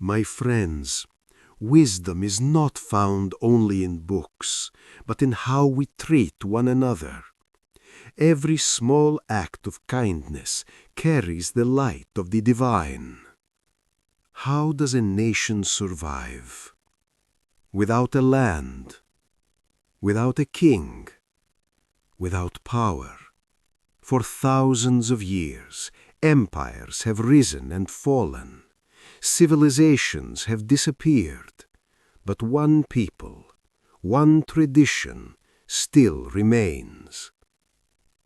My friends, wisdom is not found only in books, but in how we treat one another. Every small act of kindness carries the light of the divine. How does a nation survive? Without a land, without a king, without power. For thousands of years, empires have risen and fallen. Civilizations have disappeared, but one people, one tradition still remains.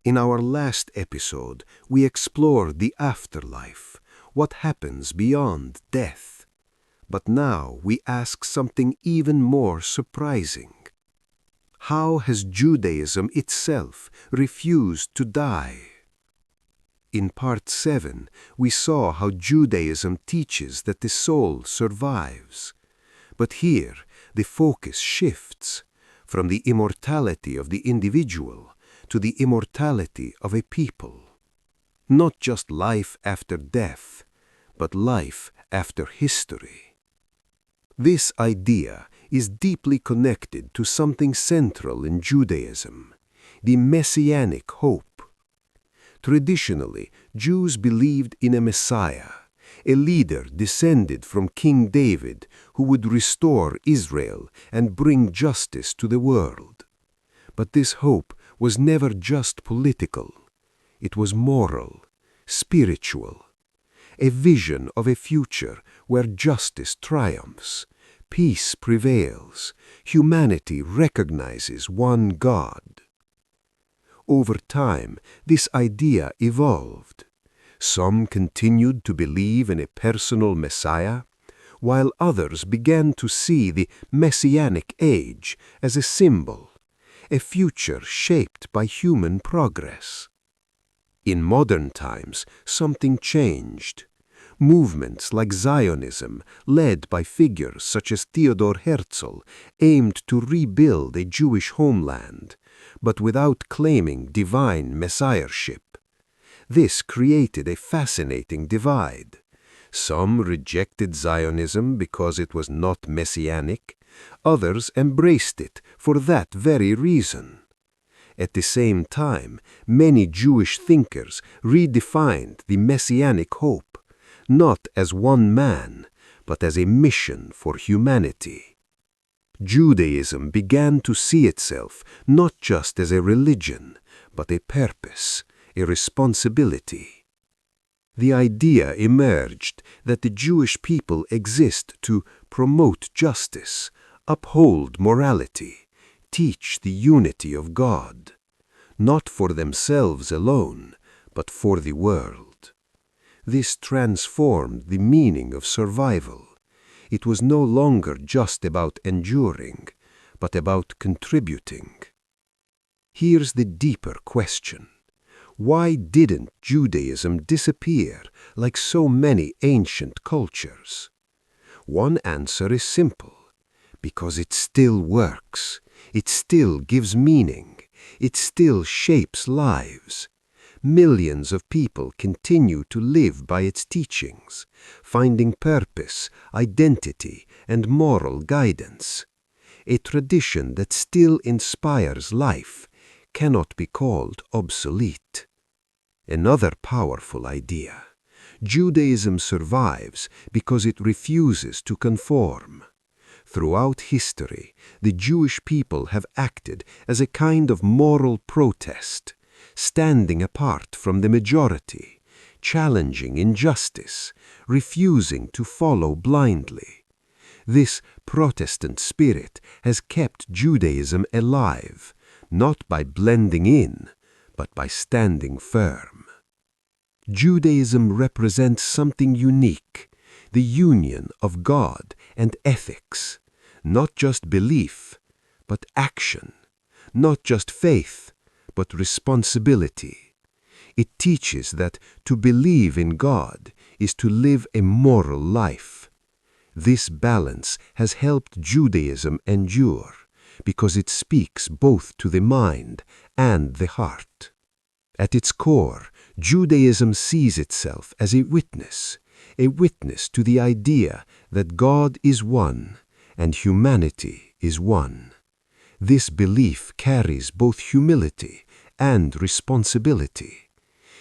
In our last episode, we explored the afterlife, what happens beyond death. But now we ask something even more surprising. How has Judaism itself refused to die? In Part 7, we saw how Judaism teaches that the soul survives. But here, the focus shifts from the immortality of the individual to the immortality of a people. Not just life after death, but life after history. This idea is deeply connected to something central in Judaism, the Messianic hope. Traditionally, Jews believed in a Messiah, a leader descended from King David who would restore Israel and bring justice to the world. But this hope was never just political. It was moral, spiritual. A vision of a future where justice triumphs, peace prevails, humanity recognizes one God. Over time, this idea evolved. Some continued to believe in a personal Messiah, while others began to see the Messianic age as a symbol, a future shaped by human progress. In modern times, something changed. Movements like Zionism, led by figures such as Theodor Herzl, aimed to rebuild a Jewish homeland, but without claiming divine messiahship. This created a fascinating divide. Some rejected Zionism because it was not messianic, others embraced it for that very reason. At the same time, many Jewish thinkers redefined the Messianic hope, not as one man, but as a mission for humanity. Judaism began to see itself not just as a religion, but a purpose, a responsibility. The idea emerged that the Jewish people exist to promote justice, uphold morality, teach the unity of God, not for themselves alone, but for the world. This transformed the meaning of survival. It was no longer just about enduring, but about contributing. Here's the deeper question. Why didn't Judaism disappear like so many ancient cultures? One answer is simple. Because it still works. It still gives meaning. It still shapes lives. Millions of people continue to live by its teachings, finding purpose, identity, and moral guidance. A tradition that still inspires life cannot be called obsolete. Another powerful idea. Judaism survives because it refuses to conform. Throughout history, the Jewish people have acted as a kind of moral protest, standing apart from the majority, challenging injustice, refusing to follow blindly. This Protestant spirit has kept Judaism alive, not by blending in, but by standing firm. Judaism represents something unique, the union of God and ethics, not just belief, but action, not just faith, but responsibility. It teaches that to believe in God is to live a moral life. This balance has helped Judaism endure, because it speaks both to the mind and the heart. At its core, Judaism sees itself as a witness, a witness to the idea that God is one and humanity is one. This belief carries both humility and responsibility.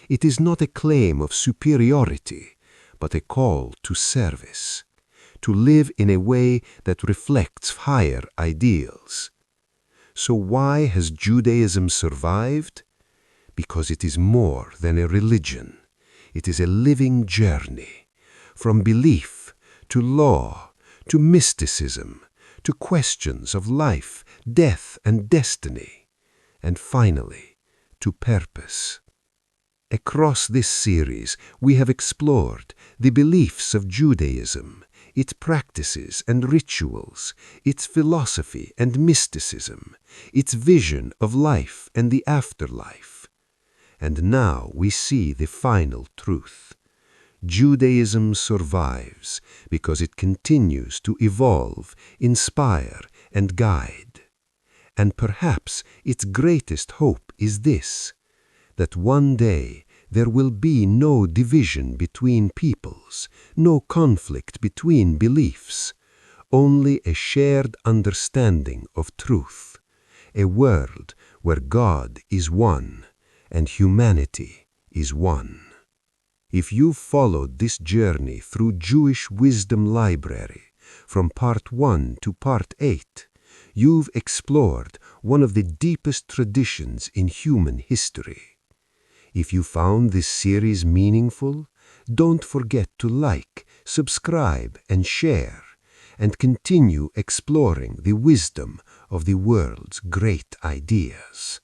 It is not a claim of superiority, but a call to service, to live in a way that reflects higher ideals. So why has Judaism survived? Because it is more than a religion. It is a living journey, from belief to law, to mysticism, to questions of life, death, and destiny, and finally, to purpose. Across this series, we have explored the beliefs of Judaism, its practices and rituals, its philosophy and mysticism, its vision of life and the afterlife. And now we see the final truth. Judaism survives because it continues to evolve, inspire, and guide. And perhaps its greatest hope is this, that one day there will be no division between peoples, no conflict between beliefs, only a shared understanding of truth, a world where God is one and humanity is one. If you've followed this journey through Jewish Wisdom Library, from Part 1 to Part 8, you've explored one of the deepest traditions in human history. If you found this series meaningful, don't forget to like, subscribe, and share, and continue exploring the wisdom of the world's great ideas.